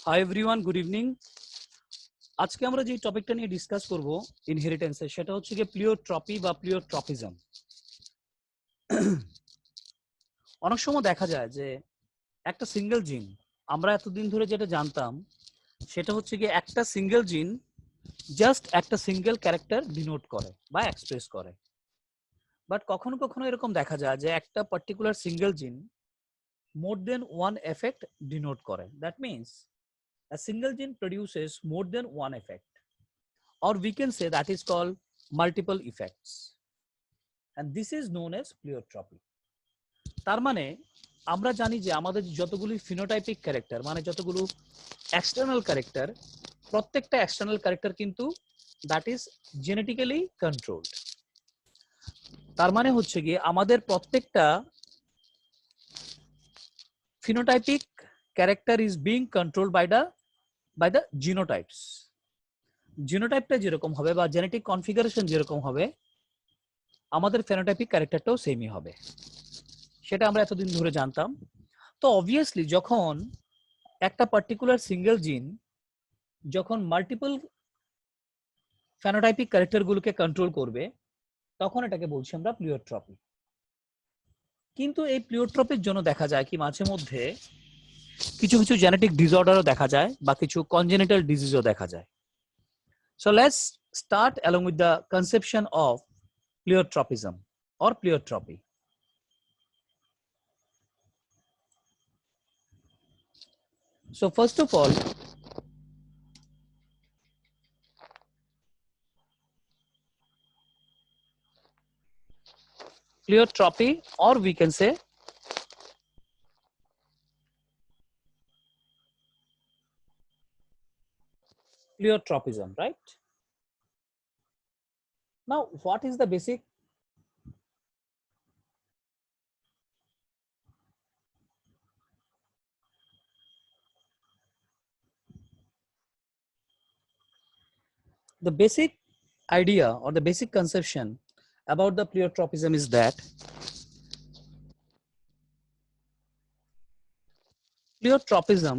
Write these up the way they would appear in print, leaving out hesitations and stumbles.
Hi everyone, good evening. আজকে আমরা যে টপিকটা নিয়ে ডিসকাস করব ইনহেরিটেন্সে, সেটা হচ্ছে কি প্লিওট্রপি বা প্লিওট্রপিজম। অনেক সময় দেখা যায় যে একটা সিঙ্গেল জিন, আমরা এতদিন ধরে যেটা জানতাম সেটা হচ্ছে কি একটা সিঙ্গেল জিন জাস্ট একটা সিঙ্গেল ক্যারেক্টার ডিনোট করে বা এক্সপ্রেস করে। বাট কখনো কখনো এরকম দেখা যায় যে একটা পার্টিকুলার সিঙ্গেল জিন মোর দেন ওয়ান এফেক্ট ডিনোট করে। That means a single gene produces more than one effect, or we can say that is called multiple effects, and this is known as pleiotropy. তার মানে আমরা জানি যে আমাদের যতগুলি ফিনোটাইপিক ক্যারেক্টার, মানে যতগুলো এক্সটার্নাল ক্যারেক্টার, প্রত্যেকটা এক্সটার্নাল ক্যারেক্টার কিন্তু দ্যাট ইজ জেনেটিক্যালি কন্ট্রোলড। তার মানে হচ্ছে গিয়ে আমাদের প্রত্যেকটা phenotypic character is being controlled by the genotypes. জিনোটাইপটা যেরকম হবে বা জেনেটিক কনফিগারেশন যেরকম হবে, আমাদের ফেনোটাইপিক ক্যারেক্টারটাও সেমই হবে, সেটা আমরা এতদিন ধরে জানতাম। তো অবভিয়াসলি যখন একটা পার্টিকুলার সিঙ্গেল জিন যখন মাল্টিপল ফেনোটাইপিক ক্যারেক্টারগুলোকে কন্ট্রোল করবে, তখন এটাকে বলছি আমরা প্লিওট্রপি। কিন্তু এই প্লিওট্রপির জন্য দেখা যায় কি মাঝে মধ্যে কিছু কিছু জেনেটিক ডিসঅর্ডারও দেখা যায় বা কিছু কনজেনিটাল ডিজিজও দেখা যায়। So let's start along with the conception of pleiotropism or pleiotropy. So first of all, pleiotropy, or we can say pleiotropism, right? Now, what is the basic? The basic idea or the basic conception about the pleiotropism is that pleiotropism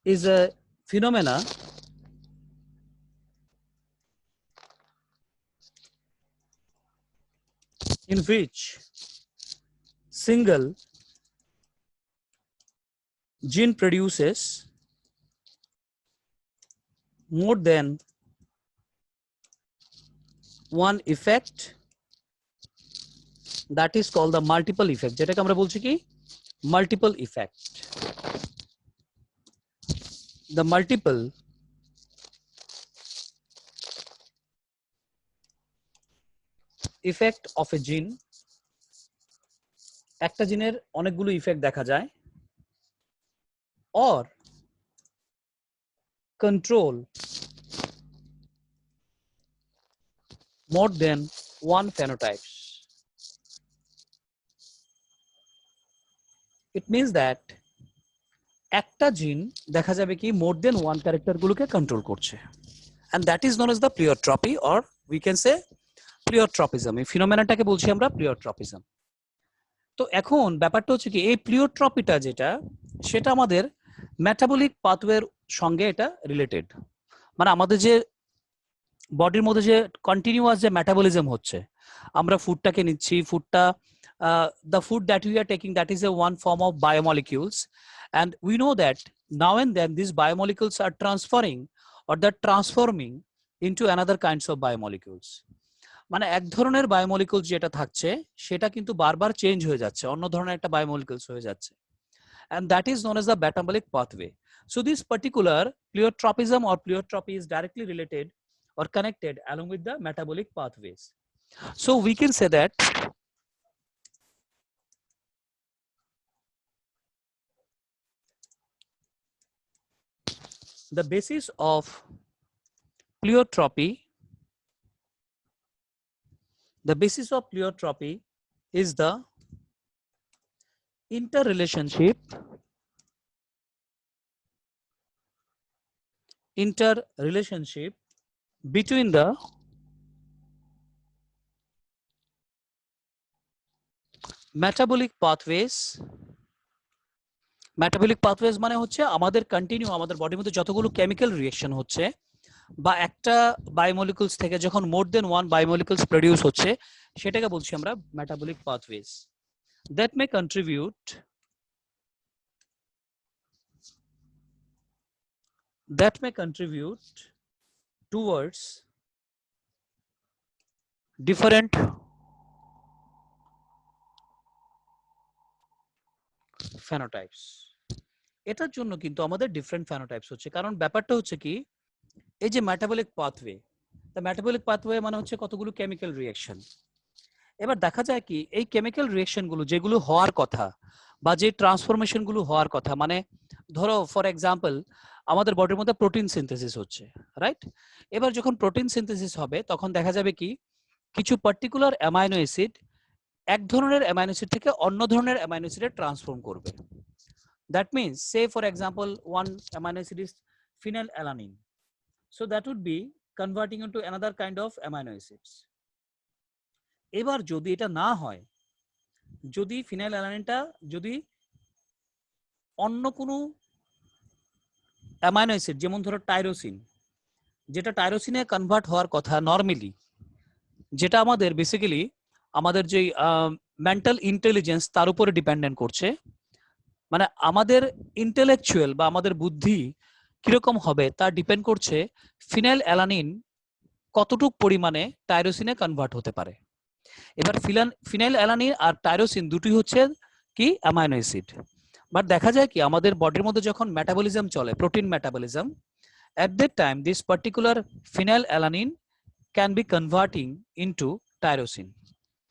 is a phenomena in which single gene produces more than one effect, that is called the multiple effect, যেটাকে আমরা বলছি কি multiple effect. The multiple effect of a gene, একটা জিনের অনেকগুলো effect দেখা যায়, or control more than one phenotypes. It means that একটা জিন দেখা যাবে কি মোর দেন ওয়ান ক্যারেক্টার গুলোকে কন্ট্রোল করছে, and that is known as the pleiotropy, or we can say pleiotropism. এই ফিনোমেনাটাকে বলছি আমরা প্লিওট্রপিজম। তো এখন ব্যাপারটা হচ্ছে কি এই প্লিওট্রপিটা যেটা, সেটা আমাদের মেটাবলিক পাথওয়ের সঙ্গে এটা রিলেটেড। মানে আমাদের যে বডির মধ্যে যে কন্টিনিউয়াস যে মেটাবলিজম হচ্ছে, আমরা ফুডটাকে নিচ্ছি, ফুডটা the food that we are taking, that is a one form of biomolecules, and we know that now and then these biomolecules are transferring or they're transforming into another kinds of biomolecules. মানে এক ধরনের biomolecules যেটা থাকছে সেটা কিন্তু বারবার change হয়ে যাচ্ছে, অন্য ধরনের একটা বায়োমলিকুলস হয়ে যাচ্ছে, and that is known as the metabolic pathway. So this particular pleiotropism or pleiotropy is directly related or connected along with the metabolic pathways. So we can say that the basis of pleiotropy, is the interrelationship between the metabolic pathways metabolic pathways মানে হচ্ছে আমাদের continue আমাদের বডির মধ্যে যতগুলো chemical reaction হচ্ছে বা একটা বায়োমলিকুলস থেকে যখন মোর দেন ওয়ান বায়োমলিকুলস প্রডিউস হচ্ছে সেটাকে বলছি আমরা metabolic pathways that may contribute towards different phenotypes. এটার জন্য কিন্তু আমাদের ডিফারেন্ট ফেনোটাইপস হচ্ছে, কারণ ব্যাপারটা হচ্ছে কি এই যে মেটাবলিক পাথওয়ে, তা মেটাবলিক পাথওয়ে মানে হচ্ছে কতগুলো কেমিক্যাল রিঅ্যাকশন। এবার দেখা যায় কি এই কেমিক্যাল রিঅ্যাকশন গুলো যেগুলো হওয়ার কথা বা যে ট্রান্সফরমেশন গুলো হওয়ার কথা, মানে ধরো ফর এক্সাম্পল আমাদের বডির মধ্যে প্রোটিন সিনথেসিস হচ্ছে, রাইট? এবার যখন প্রোটিন সিনথেসিস হবে তখন দেখা যাবে কি কিছু পার্টিকুলার অ্যামাইনো অ্যাসিড এক ধরনের অ্যামাইনো অ্যাসিড থেকে অন্য ধরনের অ্যামাইনো অ্যাসিডে ট্রান্সফর্ম করবে। That means say for example one amino acid is phenylalanine, so that would be converting into another kind of amino acids. এবার যদি এটা না হয়, যদি ফিনাইলঅ্যালানিনটা যদি অন্য কোনো অ্যামাইনো অ্যাসিড যেমন ধরো টাইরোসিন, যেটা টাইরোসিনে কনভার্ট হওয়ার কথা নর্মালি, যেটা আমাদের বেসিক্যালি আমাদের যে মেন্টাল ইন্টেলিজেন্স তার উপরে ডিপেন্ডেন্ট করছে, মানে আমাদের ইন্টেলেকচুয়াল বা আমাদের বুদ্ধি কিরকম হবে তা ডিপেন্ড করছে ফিনাইলঅ্যালানিন কতটুক পরিমাণে টাইরোসিনে কনভার্ট হতে পারে। এবার ফিনাইলঅ্যালানিন আর টাইরোসিন দুটি হচ্ছে কি অ্যামাইনো অ্যাসিড, বাট দেখা যায় কি আমাদের বডির মধ্যে যখন মেটাবলিজম চলে protein metabolism, at that time this particular phenylalanine can be converting into tyrosine,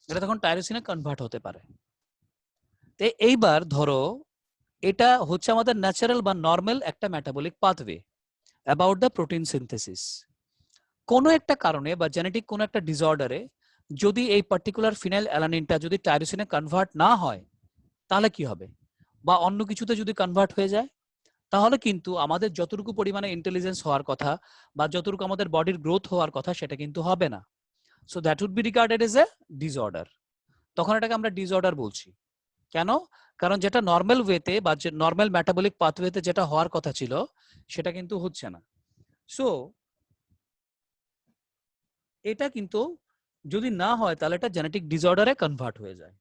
এটা তখন টাইরোসিনে কনভার্ট হতে পারে। তো এইবার ধরো এটা হচ্ছে আমাদের ন্যাচারাল বা নর্মাল একটা metabolic pathway about the protein synthesis. কোনো একটা কারণে বা জেনেটিক কোনো একটা ডিসঅর্ডারে যদি এই পার্টিকুলার ফিনাইলঅ্যালানিনটা যদি টাইরোসিনে কনভার্ট না হয় তাহলে কি হবে, বা অন্য কিছুতে যদি কনভার্ট হয়ে যায় তাহলে কিন্তু আমাদের যতটুকু পরিমাণে ইন্টেলিজেন্স হওয়ার কথা বা যতটুকু আমাদের বডির গ্রোথ হওয়ার কথা সেটা কিন্তু হবে না। So that would be regarded as a disorder. তখন এটাকে আমরা ডিসঅর্ডার বলছি। কেন? কারণ যেটা নর্মাল ওয়েতে বা যে নর্মাল মেটাবলিক পাথওয়েতে যেটা হওয়ার কথা ছিল সেটা কিন্তু হচ্ছে না। সো এটা কিন্তু যদি না হয় তাহলে এটা জেনেটিক ডিসঅর্ডারে কনভার্ট হয়ে যায়।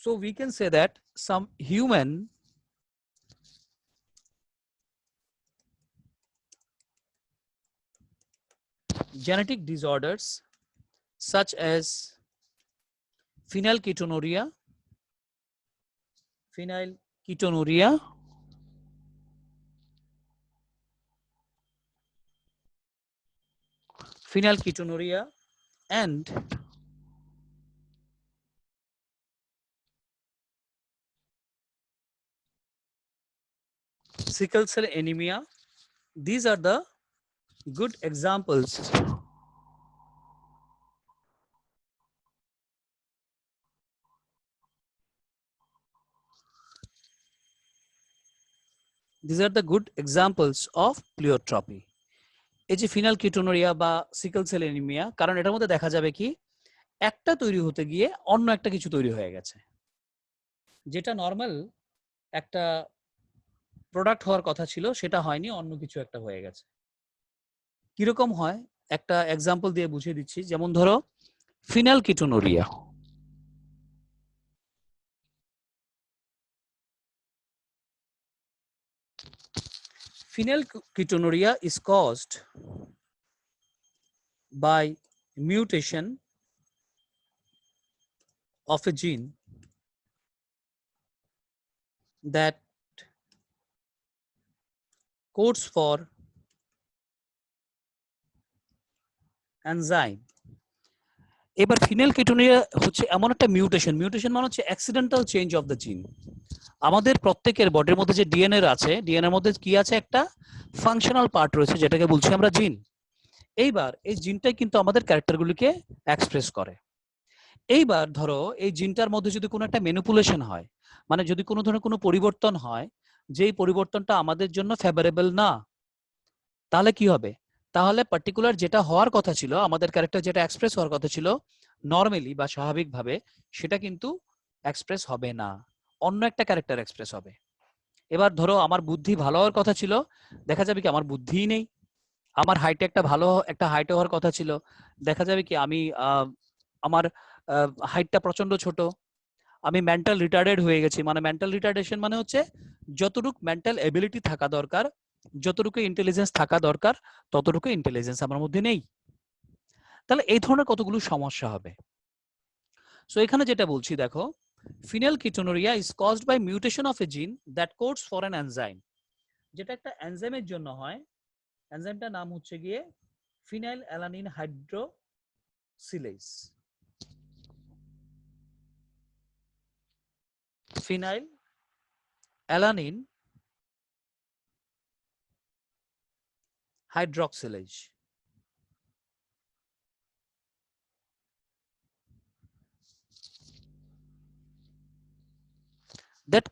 So we can say that some human genetic disorders such as phenylketonuria, and sickle cell anemia, these are the good examples of pleiotropy. এই যে ফিনাইলকিটোনুরিয়া বা সিকল সেল অ্যানিমিয়া, কারণ এটার মধ্যে দেখা যাবে কি একটা তৈরি হতে গিয়ে অন্য একটা কিছু তৈরি হয়ে গেছে, যেটা নর্মাল একটা প্রোডাক্ট হওয়ার কথা ছিল সেটা হয়নি, অন্য কিছু একটা হয়ে গেছে। কিরকম হয় একটা এক্সাম্পল দিয়ে বুঝিয়ে দিচ্ছি, যেমন ধরো ফিনাইলকিটোনুরিয়া। Phenylketonuria is caused by mutation of a gene that codes for enzyme. এবার ফিনাইলকেটোনুরিয়া হচ্ছে এমন একটা মিউটেশন মানে হচ্ছে অ্যাক্সিডেন্টাল চেঞ্জ অফ দ্য জিন। আমাদের প্রত্যেকের বডির মধ্যে যে ডিএনএ আছে, ডিএনএর মধ্যে কি আছে, একটা ফাংশনাল পার্ট রয়েছে যেটাকে বলছি আমরা জিন। এইবার এই জিনটাই কিন্তু আমাদের ক্যারেক্টারগুলিকে এক্সপ্রেস করে। এইবার ধরো এই জিনটার মধ্যে যদি কোনো একটা ম্যানিপুলেশন হয়, মানে যদি কোনো ধরনের কোনো পরিবর্তন হয় যেই পরিবর্তনটা আমাদের জন্য ফেভারেবল না, তাহলে কি হবে? তাহলে পার্টিকুলার যেটা হওয়ার কথা ছিল, আমাদের ক্যারেক্টার যেটা এক্সপ্রেস হওয়ার কথা ছিল নরমালি বা স্বাভাবিকভাবে, সেটা কিন্তু এক্সপ্রেস হবে না, অন্য একটা ক্যারেক্টার এক্সপ্রেস হবে। এবার ধরো আমার বুদ্ধি ভালো হওয়ার কথা ছিল, দেখা যাবে কি আমার বুদ্ধিই নেই। আমার হাইটে একটা হাইট হওয়ার কথা ছিল, দেখা যাবে কি আমি আমার হাইটটা প্রচন্ড ছোট। আমি মেন্টাল রিটার্ডেড হয়ে গেছি। মানে মেন্টাল রিটার্ডেশন মানে হচ্ছে যতটুকু মেন্টাল এবিলিটি থাকা দরকার, যতটুকু ইন্টেলিজেন্স থাকা দরকার, ততটুকু ইন্টেলিজেন্স আমার মধ্যে নেই। তাহলে এই ধরনের কতগুলো সমস্যা হবে। সো এখানে যেটা বলছি দেখো, phenylketonuria is caused by mutation of a gene that codes for an enzyme। যেটা একটা এনজাইমের জন্য হয়, এনজাইমটার নাম হচ্ছে গিয়ে phenylalanine hydroxylase. Phenylalanine hydroxylase. that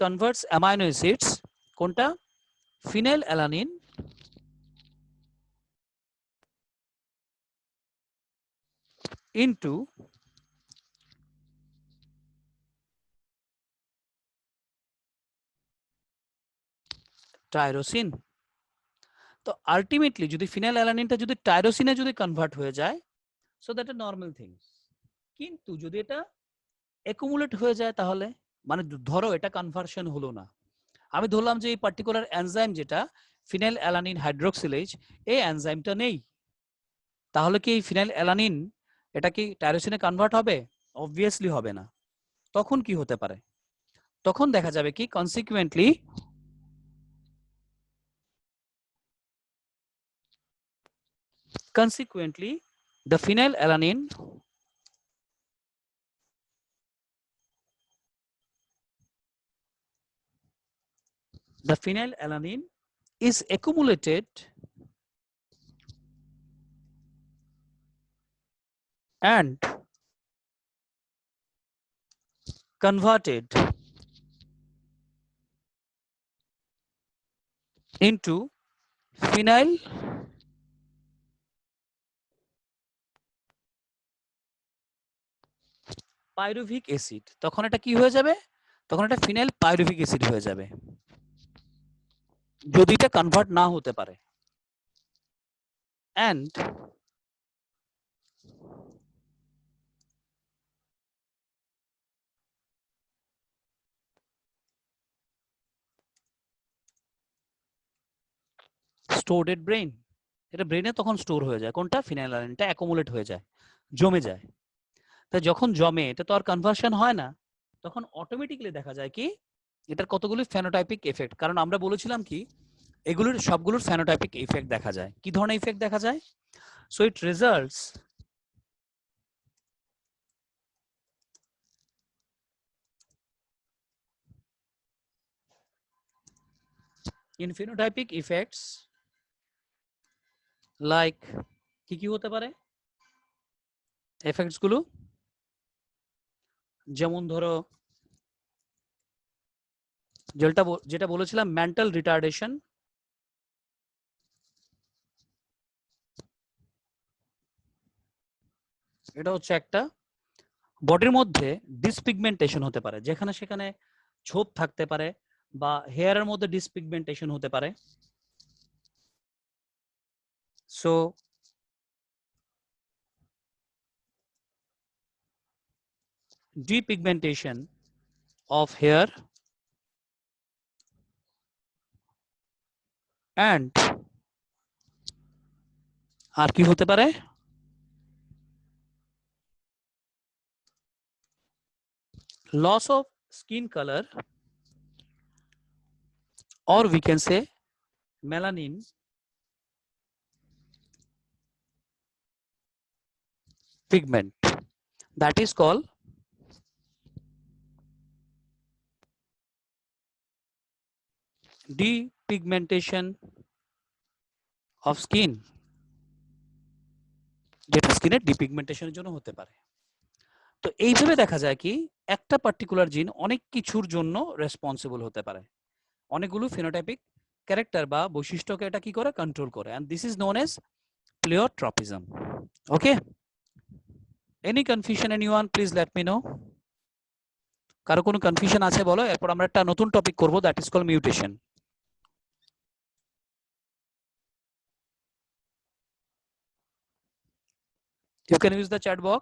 converts amino acids কোনটা, ফিনাইল অ্যালানিন into টাইরোসিন। তো আলটিমেটলি যদি ফিনাইল অ্যালানিনটা যদি টাইরোসিনে যদি কনভার্ট হয়ে যায়, so that a normal things. কিন্তু যদি এটা অ্যাকুমুলেট হয়ে যায়, তাহলে মানে ধরো এটা কনভার্সন হলো না, আমি ধরলাম যে এই পার্টিকুলার এনজাইম যেটা ফিনাইল অ্যালানিন হাইড্রোক্সিলেজ, এই এনজাইমটা নেই, তাহলে কি এই ফিনাইল অ্যালানিন এটা কি টাইরোসিনে কনভার্ট হবে? অবভিয়াসলি হবে না। তখন কি হতে পারে? তখন দেখা যাবে কি consequently the phenylalanine is accumulated and converted into phenyl pyruvic acid. তখন এটা কি হয়ে যাবে? তখন এটা ফিনাইল পাইরুভিক অ্যাসিড হয়ে যাবে, যদি এটা কনভার্ট না হতে পারে। and stored at brain, এটা ব্রেনে তখন স্টোর হয়ে যায়, কোনটা, ফিনাইলঅ্যালানিনটা অ্যাকুমুলেট হয়ে যায়, জমে যায়। তাই যখন জমে এটা তো আর কনভার্সন হয় না, তখন অটোমেটিক্যালি দেখা যায় কি এটার কতগুলি ফেনোটাইপিক এফেক্ট। কারণ আমরা বলেছিলাম কি এগুলোর সবগুলোর ফেনোটাইপিক ইফেক্ট দেখা যায়। কি ধরনের ইফেক্ট দেখা যায়? So it results in phenotypic effects like, কি কি হতে পারে এফেক্টস গুলো? যেমন ধরো যেটা বলেছিলাম মেন্টাল রিটার্ডেশন, এটা হচ্ছে একটা। বডির মধ্যে ডিসপিগমেন্টেশন হতে পারে, যেখানে সেখানে ছোপ থাকতে পারে, বা হেয়ারের মধ্যে ডিসপিগমেন্টেশন হতে পারে। So depigmentation of hair and আর কি হতে পারে, loss of skin color or we can say melanin pigment, that is called depigmentation of skin, যেটা স্কিনের ডিপিগমেন্টেশনের জন্য হতে পারে। তো এইভাবে দেখা যায় কি একটা পার্টিকুলার জিন অনেক কিছুর জন্য রেসপন্সিবল হতে পারে, অনেকগুলো ফিনোটাইপিক ক্যারেক্টার বা বৈশিষ্ট্যকে এটা কি করে, কন্ট্রোল করে। And this is known as pleiotropism. Okay, any confusion anyone, please let me know. কারো কোনো কনফিউশন আছে বলো, এরপর আমরা একটা নতুন টপিক করব, that is call mutation. You can use the chat box.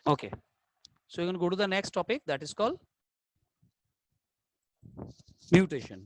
Okay, so you can go to the next topic, that is called mutation.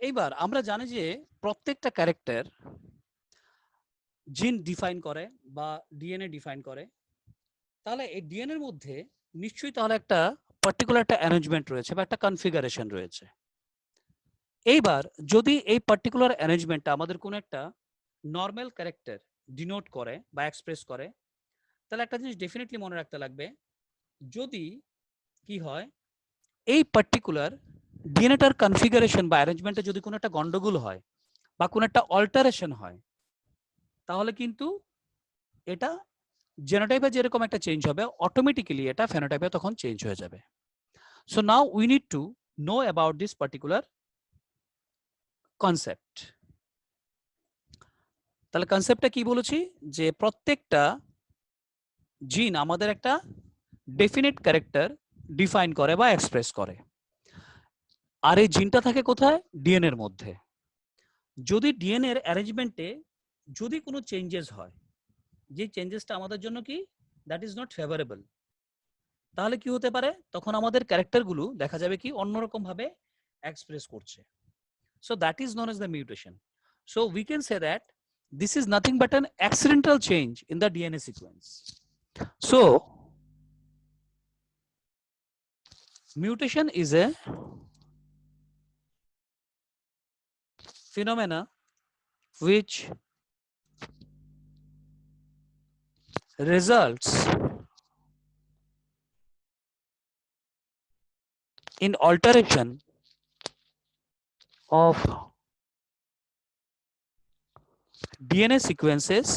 এইবার আমরা জানি যে প্রত্যেকটা ক্যারেক্টার জিন ডিফাইন করে বা ডিএনএ ডিফাইন করে, তাহলে এই ডিএনএ এর মধ্যে নিশ্চয়ই তাহলে একটা পার্টিকুলার একটা অ্যারেঞ্জমেন্ট রয়েছে বা একটা কনফিগারেশন রয়েছে। এইবার যদি এই পার্টিকুলার অ্যারেঞ্জমেন্টটা আমাদের কোনো একটা নর্মাল ক্যারেক্টার ডিনোট করে বা এক্সপ্রেস করে, তাহলে একটা জিনিস ডেফিনেটলি মনে রাখতে লাগবে, যদি কি হয় এই পার্টিকুলার ডিএনএটার কনফিগারেশন বা অ্যারেঞ্জমেন্টে যদি কোনো একটা গন্ডগোল হয় বা কোনো একটা অল্টারেশন হয়, তাহলে কিন্তু এটা জেনোটাইপে যেরকম একটা চেঞ্জ হবে, অটোমেটিক্যালি এটা ফেনোটাইপে তখন চেঞ্জ হয়ে যাবে। So now we need to know about this particular concept. তাহলে কনসেপ্টটা কি বলেছি, যে প্রত্যেকটা জিন আমাদের একটা ডেফিনিট ক্যারেক্টার ডিফাইন করে বা এক্সপ্রেস করে, আর এই জিনটা থাকে কোথায়, ডিএনএ এর মধ্যে। যদি ডিএনএ এর অ্যারেঞ্জমেন্টে যদি কোনো চেঞ্জেস হয়, যে চেঞ্জেসটা আমাদের জন্য কি দ্যাট ইজ নট ফেভারেবল, তাহলে কি হতে পারে, তখন আমাদের ক্যারেক্টারগুলো দেখা যাবে কি অন্যরকম ভাবে এক্সপ্রেস করছে। So that is known as the mutation. So we can say that this is nothing but an accidental change in the DNA sequence. So mutation is a phenomena which results in alteration of DNA sequences,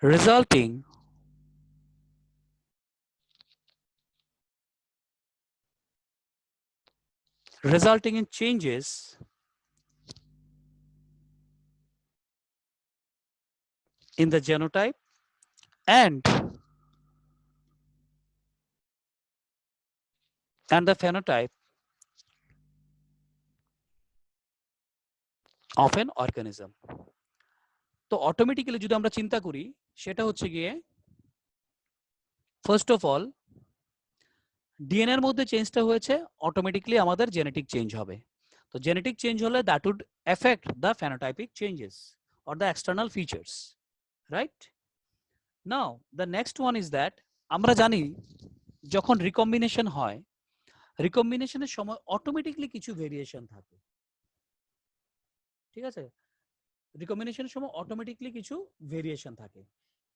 resulting in changes in the genotype and the phenotype of an organism. তো automatically যদি আমরা চিন্তা করি, সেটা হচ্ছে গিয়ে first of all DNA এর মধ্যে চেঞ্জটা হয়েছে, অটোমেটিক্যালি আমাদের জেনেটিক চেঞ্জ হবে। তো জেনেটিক চেঞ্জ হলে that would affect the phenotypic changes or the external features, right? Now the next one is that, আমরা জানি যখন রিকম্বিনেশন হয়, রিকম্বিনেশনের সময় অটোমেটিক্যালি কিছু ভেরিয়েশন থাকে, ঠিক আছে? রিকম্বিনেশনের সময় অটোমেটিক্যালি কিছু ভেরিয়েশন থাকে,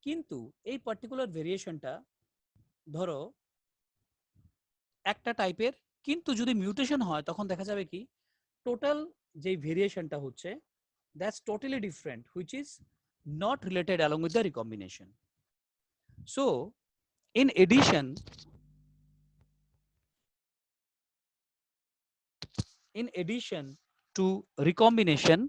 কিন্তু এই পার্টিকুলার ভেরিয়েশনটা ধরো একটা টাইপের, কিন্তু যদি মিউটেশন হয় তখন দেখা যাবে কি টোটাল যে ভেরিয়েশনটা হচ্ছে, that's totally different, which is not related along with the recombination. So in addition to recombination,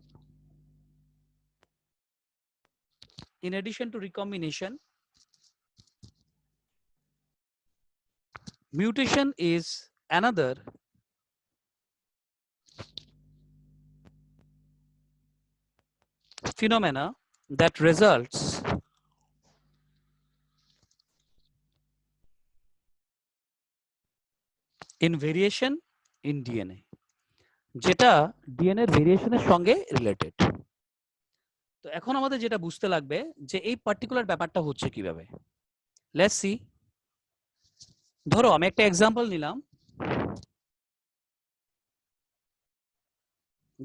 mutation is another phenomena that results in variation in DNA, যেটা ডিএনএ এর ভেরিয়েশনের সঙ্গে রিলেটেড। তো এখন আমাদের যেটা বুঝতে লাগবে যে এই পার্টিকুলার ব্যাপারটা হচ্ছে কিভাবে। লেটস সি, ধরো আমি একটা এক্সাম্পল নিলাম,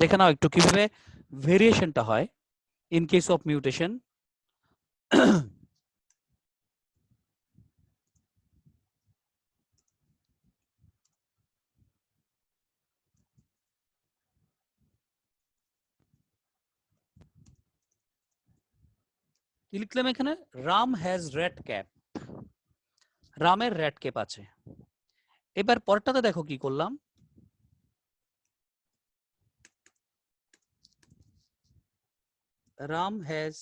দেখে নাও একটু কিভাবে ভেরিয়েশনটা হয় ইন কেস অফ মিউটেশন। কি লিখলাম এখানে? রাম হ্যাজ রেড ক্যাপ, রামের রেড ক্যাপ আছে। এবার পরটাতে দেখো কি করলাম, রাম হ্যাজ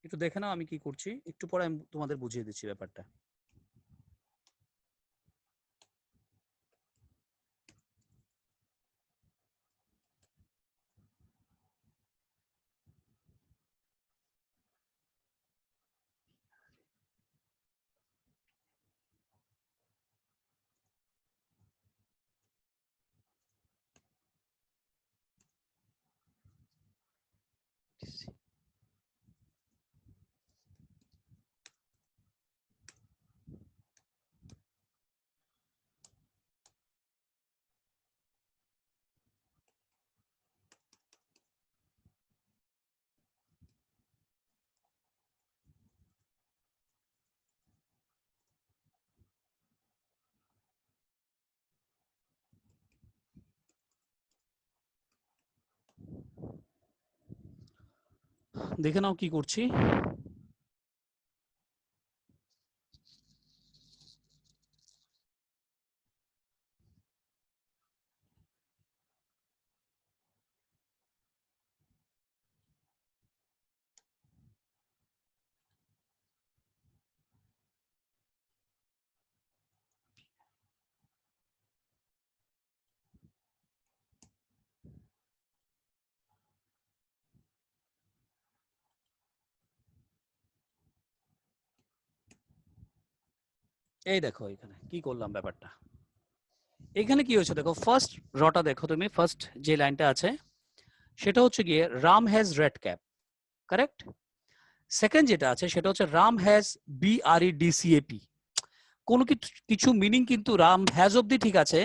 একটু দেখে নাও আমি কি করছি, একটু পরে আমি তোমাদের বুঝিয়ে দিচ্ছি ব্যাপারটা। দেখে নাও কি করছি। এই দেখো এখানে কি করলাম ব্যাপারটা, এখানে কি হয়েছে দেখো, ফার্স্ট রটা দেখো তুমি, ফার্স্ট যে লাইনটা আছে সেটা হচ্ছে গিয়ে Ram has red cap, correct. Second যেটা আছে সেটা হচ্ছে রাম হ্যাজ BREDCAP, কোনো কিছু মিনিং কিন্তু রাম হ্যাজ অব্দি ঠিক আছে,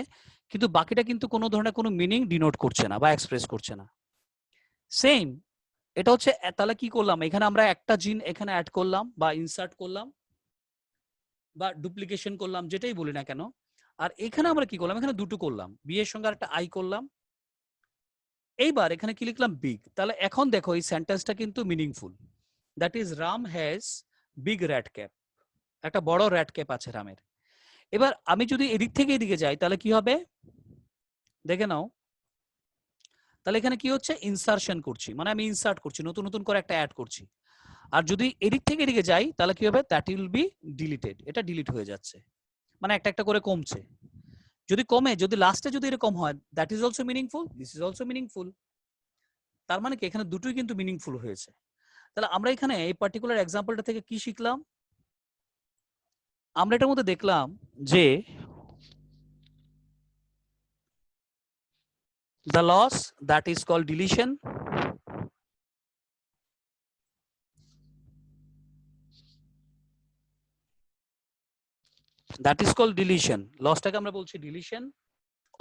কিন্তু বাকিটা কিন্তু কোনো ধরনের কোনো মিনিং ডিনোট করছে না বা এক্সপ্রেস করছে না। সেম এটা হচ্ছে, তাহলে কি করলাম এখানে আমরা একটা জিন এখানে অ্যাড করলাম বা ইনসার্ট করলাম বা ডুপ্লিকেশন করলাম, যেটাই বলি না কেন। আর এখানে আমরা কি করলাম, এখানে দুটো করলাম, বি এর সঙ্গে একটা আই করলাম। এইবার এখানে কি লিখলাম, বিগ। তাহলে এখন দেখো এই সেন্টেন্সটা কিন্তু meaningful, that is Ram has big red cap, একটা বড় রেড ক্যাপ আছে রামের। এবার আমি যদি এদিক থেকে এদিকে যাই তাহলে কি হবে দেখে নাও, তাহলে এখানে কি হচ্ছে, ইনসারশন করছি, মানে আমি ইনসার্ট করছি, নতুন নতুন করে একটা অ্যাড করছি। আর যদি এদিক থেকে এদিকে যাই তাহলে কি হবে, দ্যাট উইল বি ডিলিটেড, এটা ডিলিট হয়ে যাচ্ছে, মানে একটা একটা করে কমছে। যদি কমে, যদি লাস্টে যদি এরকম হয়, that is also meaningful, this is also meaningful. তার মানে কি এখানে দুটোই কিন্তু মিনিংফুল হয়েছে। তাহলে আমরা এখানে এই পার্টিকুলার এক্সাম্পলটা থেকে কি শিখলাম, আমরা এটার মধ্যে দেখলাম যে the loss that is called deletion that is called deletion. লসটাকে আমরা বলছি ডিলিশন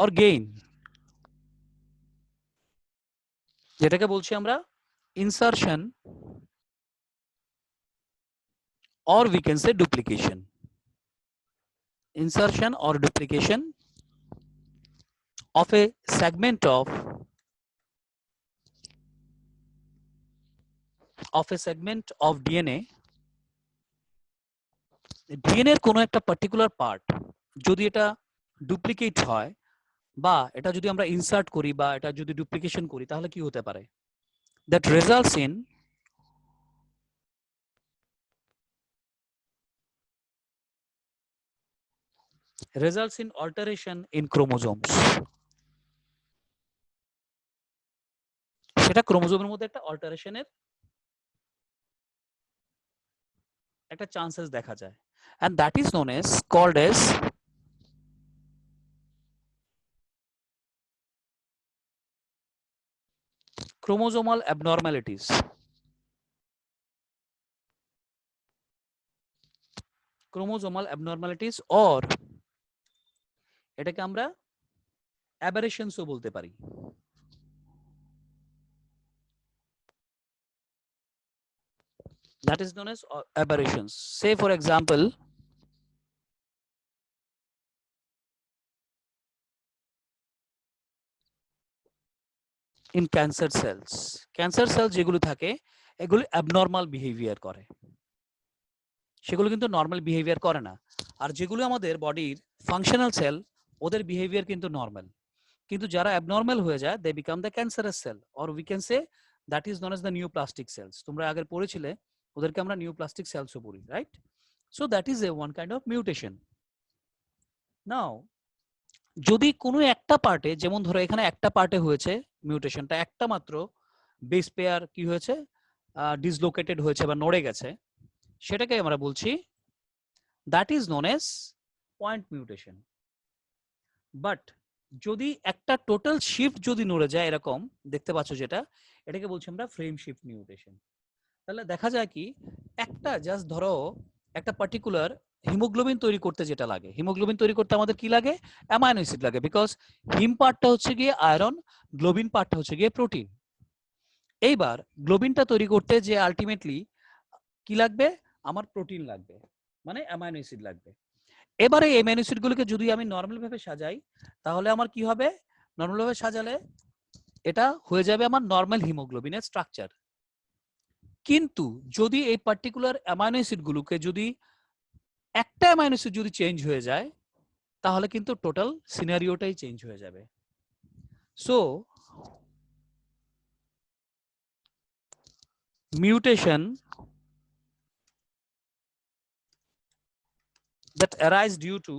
অর গেইন, যেটাকে বলছি আমরা insertion or we can say duplication. Insertion or duplication of a segment of DNA. DNA এর কোনো একটা পার্টিকুলার পার্ট যদি এটা ডুপ্লিকেট হয় বা এটা যদি আমরা ইনসার্ট করি বা এটা যদি ডুপ্লিকেশন করি, তাহলে কি হতে পারে? That results in alteration in chromosomes. সেটা ক্রোমোজোমের মধ্যে একটা অল্টারেশনের একটা চান্সেস দেখা যায়, and that is known as called as chromosomal abnormalities. Chromosomal abnormalities or এটাকে আমরা অ্যাবারেশনসও বলতে পারি। That is known as aberrations. Say for example, in cancer cells. Cancer cells যেগুলো থাকে এগুলো abnormal behavior করে, সেগুলো কিন্তু নর্মাল বিহেভিয়ার করে না। আর যেগুলো আমাদের বডির ফাংশনাল সেল, ওদের বিহেভিয়ার কিন্তু নর্মাল, কিন্তু যারা অ্যাবনর্মাল হয়ে যায় they become the cancerous cell or we can say that is known as the neoplastic cells. তোমরা আগে পড়েছিলে ওদেরকে আমরা নিউপ্লাস্টিক সেলসও বলি, right? So that is a one kind of mutation. Now যদি কোনো একটা পার্টে, যেমন ধরো এখানে একটা পার্টে হয়েছে মিউটেশনটা, একটা মাত্র বেস পেয়ার কি হয়েছে, ডিসলোকেটেড হয়েছে বা নড়ে গেছে, সেটাকে আমরা বলছি that is known age point mutation. But যদি একটা টোটাল শিফট যদি নড়ে যায়, এরকম দেখতে পাচ্ছ যেটা, এটাকে বলছি আমরা ফ্রেম শিফট মিউটেশন। তাহলে দেখা যায় কি, একটা জাস্ট ধরো একটা পার্টিকুলার হিমোগ্লোবিন তৈরি করতে যেটা লাগে, হিমোগ্লোবিন তৈরি করতে আমাদের কি লাগে? অ্যামাইনো অ্যাসিড লাগে, বিকজ হিম পার্টটা হচ্ছে গিয়ে আয়রন, গ্লোবিন পার্টটা হচ্ছে গিয়ে প্রোটিন। এইবার গ্লোবিনটা তৈরি করতে যে আলটিমেটলি কি লাগবে? আমার প্রোটিন লাগবে, মানে অ্যামাইনো অ্যাসিড লাগবে। এবারে এই অ্যামাইনো অ্যাসিড গুলোকে যদি আমি নর্মাল ভাবে সাজাই, তাহলে আমার কি হবে? নর্মাল ভাবে সাজালে এটা হয়ে যাবে আমার নর্মাল হিমোগ্লোবিনের স্ট্রাকচার। কিন্তু যদি এই পার্টিকুলার অ্যামাইনো অ্যাসিড গুলোকে যদি একটা অ্যামাইনো অ্যাসিড যদি চেঞ্জ হয়ে যায়, তাহলে কিন্তু টোটাল সিনারিওটাই চেঞ্জ হয়ে যাবে। So mutation that arise due to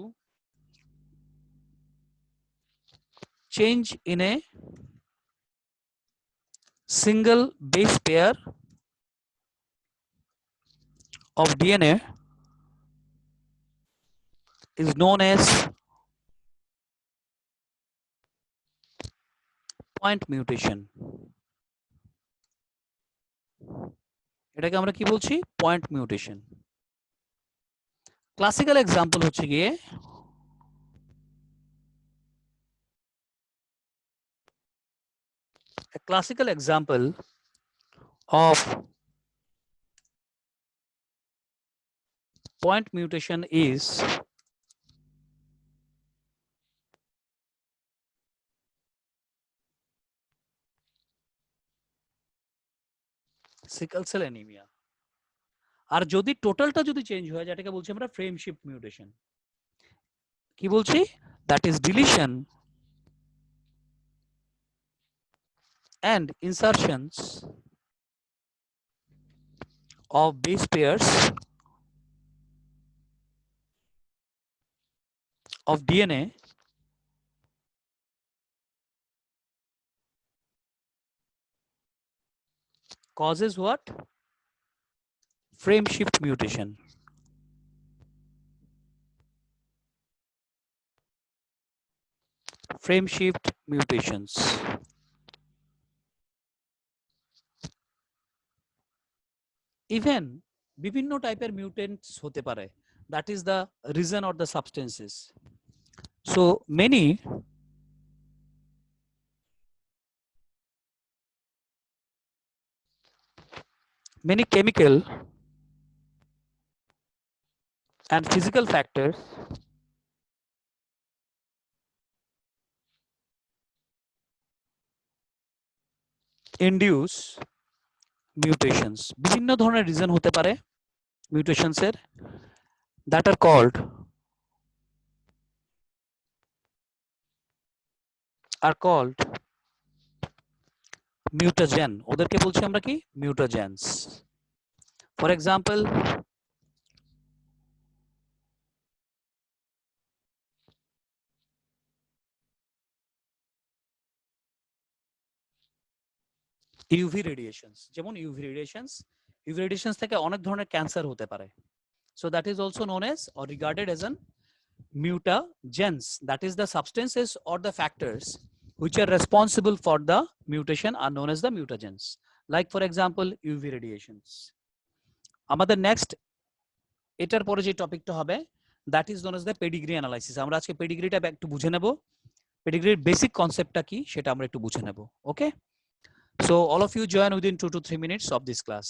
change in a single base pair of DNA is known as point mutation. এটাকে আমরা কি বলছি? Point mutation. ক্লাসিক্যাল এক্সাম্পল হচ্ছে গিয়ে a classical example of point mutation is sickle cell anemia। আর যদি টোটালটা যদি change হয়, যেটাকে বলছি আমরা ফ্রেম শিফট মিউটেশন। কি বলছি? That is deletion and insertions of base pairs of DNA causes what? Frame shift mutation. Frame shift mutations. Even বিভিন্ন টাইপের মিউটেন্টস হতে পারে, that is the reason or the substances. So many chemical and physical factors induce mutations. বিভিন্ন ধরনের reason হতে পারে mutations এর, that are called mutagen. ওদেরকে বলছি আমরা কি mutagens. For example, UV radiations. যেমন UV radiations থেকে অনেক ধরনের ক্যান্সার হতে পারে. So that is also known as or regarded as an mutagens. That is the substances or the factors which are responsible for the mutation are known as the mutagens. Like for example, UV radiations. আমাদের next এটার পরে যে টপিকটা হবে that is known as the pedigree analysis. আমরা আজকে পেডিগ্রিটা একটু বুঝে নেব, পেডিগ্রির বেসিক কনসেপ্টটা কি সেটা আমরা একটু বুঝে নেব। ওকে, so all of you join within 2 to 3 minutes of this class.